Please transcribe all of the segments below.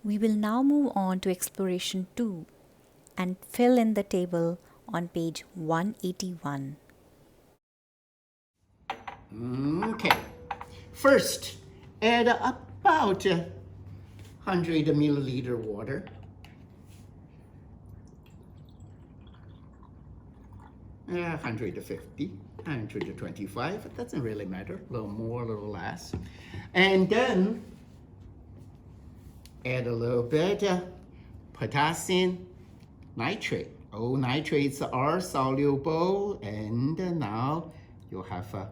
We will now move on to exploration 2 and fill in the table on page 181. Okay, first add about 100 milliliter water. Yeah, 150, 125, it doesn't really matter, a little more, a little less. And then add a little bit potassium nitrate. All nitrates are soluble, and now you have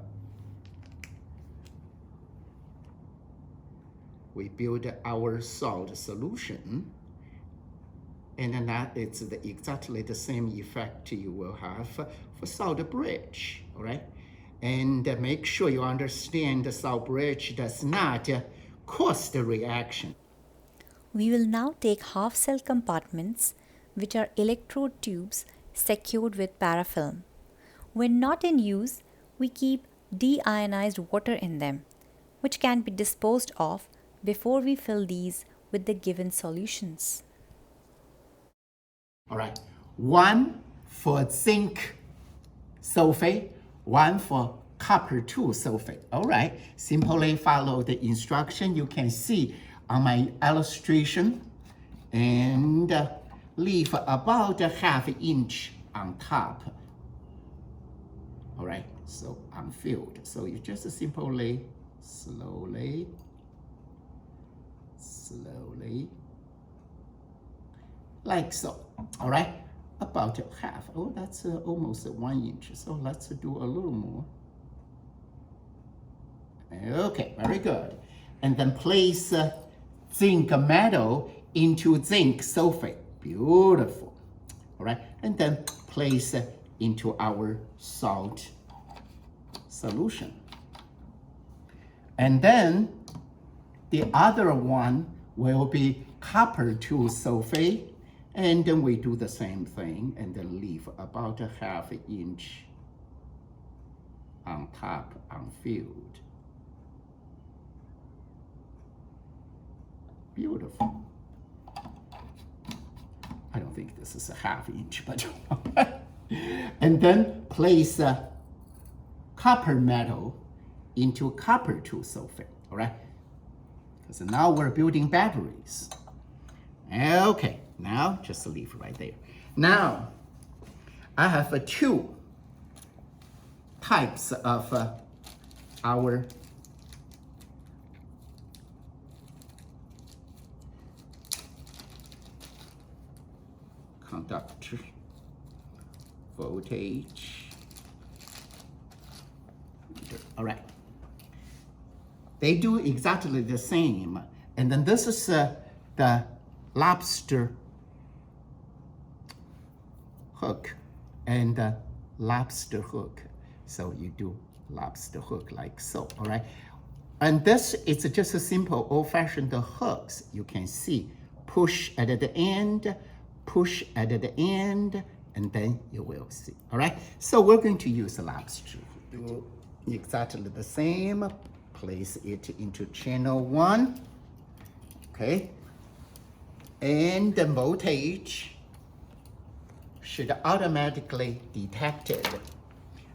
we build our salt solution, and then that it's exactly the same effect you will have for salt bridge, all right? And make sure you understand the salt bridge does not cause the reaction. We will now take half cell compartments, which are electrode tubes secured with parafilm. When not in use, we keep deionized water in them, which can be disposed of before we fill these with the given solutions. All right, one for zinc sulfate, one for copper 2 sulfate. All right, simply follow the instruction you can see on my illustration, and leave about a ½ inch on top. All right, so unfilled. So you just simply slowly, like so. All right, about half. Oh, that's almost 1 inch. So let's do a little more. Okay, very good. And then place zinc metal into zinc sulfate. Beautiful. All right, and then place into our salt solution. And then the other one will be copper 2 sulfate, and then we do the same thing, and then leave about a ½ inch on top unfilled. Beautiful. I don't think this is a ½ inch, but and then place copper metal into copper 2 sulfate, all right? Because now we're building batteries. Okay, now just leave right there. Now, I have two types of our conductor voltage meter. All right. They do exactly the same. And then this is the lobster hook and the lobster hook. So you do lobster hook like so, all right? And this is just a simple old-fashioned hooks. You can see push at the end, push at the end, and then you will see, all right? So we're going to use a lobster. Do exactly the same. Place it into channel 1, okay? And the voltage should automatically detect it.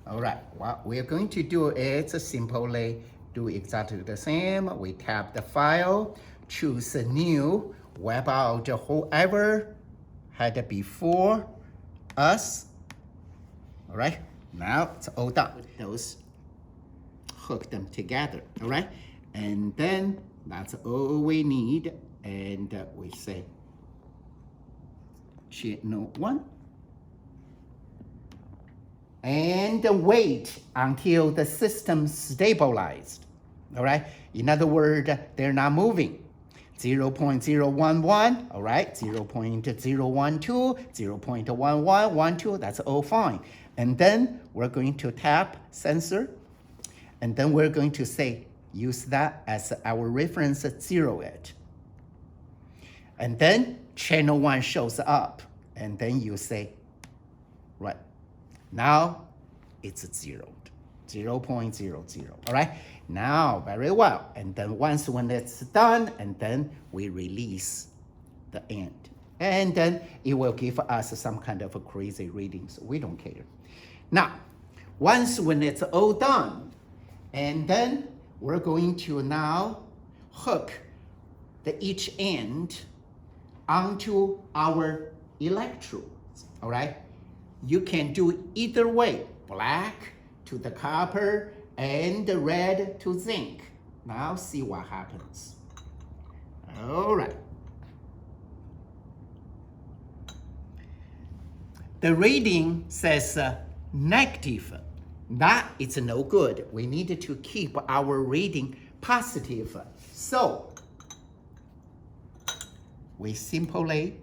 All right, what we're going to do is simply do exactly the same. We tap the file, choose a new, wipe out whoever had before us. All right, now it's all done. With those, hook them together, all right? And then that's all we need. And we say channel 1. And wait until the system stabilized, all right? In other words, they're not moving. 0.011, all right? 0.012, 0.1112, that's all fine. And then we're going to tap sensor, and then we're going to say, use that as our reference, 0 it. And then channel 1 shows up, and then you say, right, now it's 0, 0.00, all right? Now, very well. And then once when it's done, and then we release the end. And then it will give us some kind of a crazy readings. We don't care. Now, once when it's all done, and then we're going to now hook each end onto our electrodes, all right? You can do either way, black to the copper and the red to zinc. Now see what happens. All right. The reading says negative. That is no good. We need to keep our reading positive. So we simply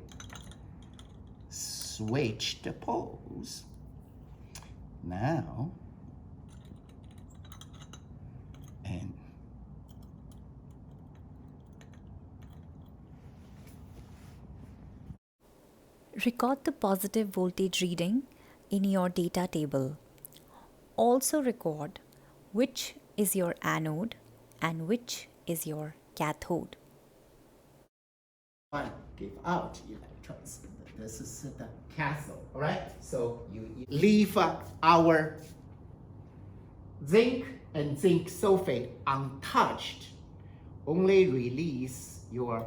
switch the poles. Now, and record the positive voltage reading in your data table. Also record which is your anode and which is your cathode. One give out electrons. This is the cathode, all right? So you leave our zinc and zinc sulfate untouched. Only release your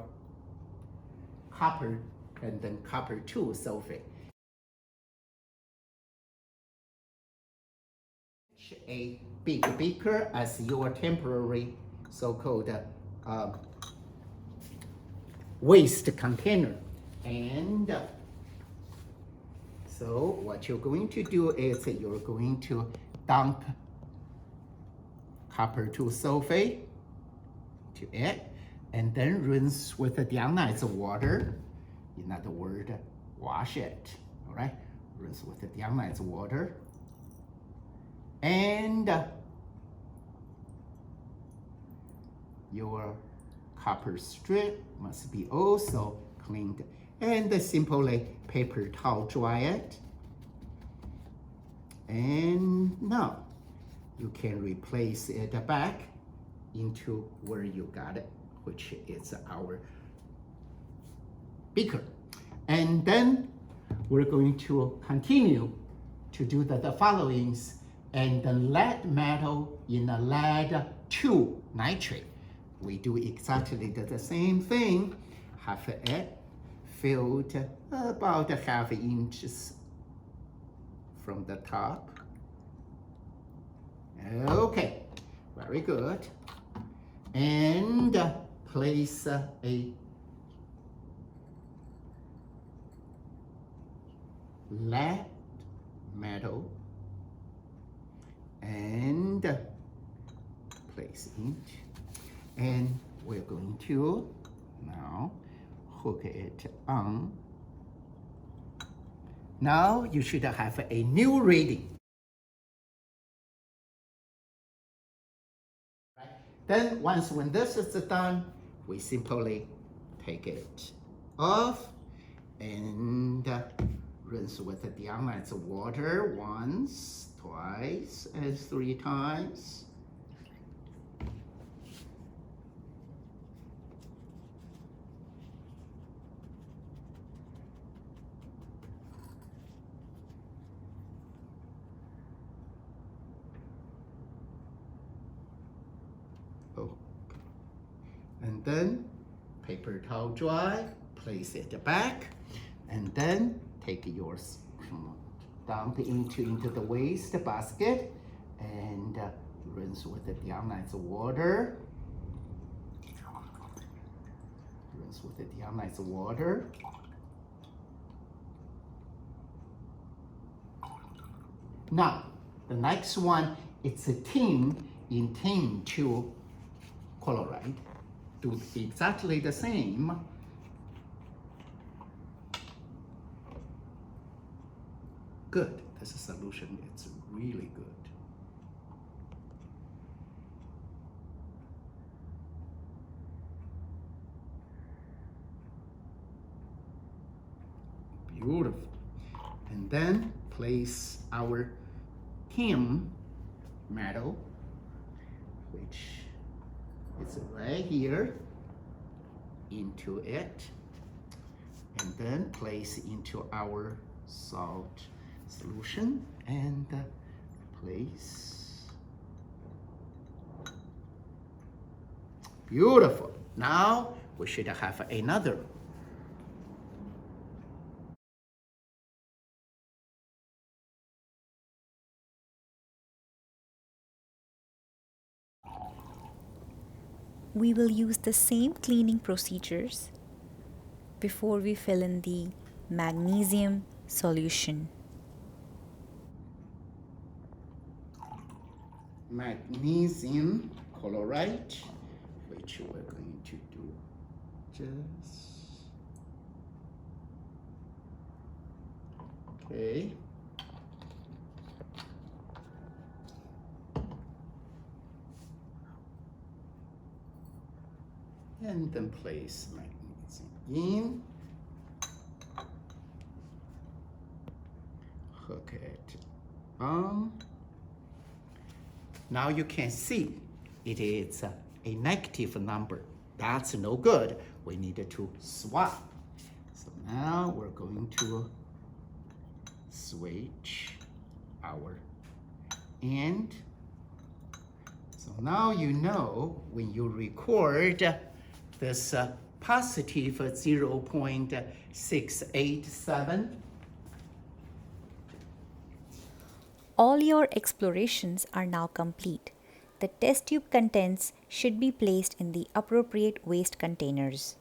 copper and then copper 2 sulfate. A big beaker as your temporary so-called waste container. And so what you're going to do is you're going to dump copper 2 sulfate to it, and then rinse with the deionized water. In other words, wash it, all right? Rinse with the deionized water. And your copper strip must be also cleaned. And simply paper towel dry it. And now you can replace it back into where you got it, which is our beaker. And then we're going to continue to do the followings. And the lead metal in a lead 2 nitrate. We do exactly the same thing. Half it filled about ½ inches from the top. Okay, very good. And place a lead metal and place it, and we're going to now hook it on. Now you should have a new reading. Right? Then once when this is done, we simply take it off and rinse with the deionized water once, twice, and 3 times. Oh. And then paper towel dry, place it back, and then take yours, dump into the waste basket, and rinse with the deionized water. Rinse with the deionized water. Now, the next one, it's a tin in tin 2 chloride. Do exactly the same. Good. This solution, it's really good. Beautiful. And then place our tin metal, which is right here, into it. and then place into our salt solution and place. Beautiful. Now we should have another. We will use the same cleaning procedures before we fill in the magnesium solution. Magnesium chloride, which we're going to do just. Okay. And then place magnesium in. Hook it on. Now you can see it is a negative number. That's no good. We need to swap. So now we're going to switch our end. So now you know when you record this positive 0.687. All your explorations are now complete. The test tube contents should be placed in the appropriate waste containers.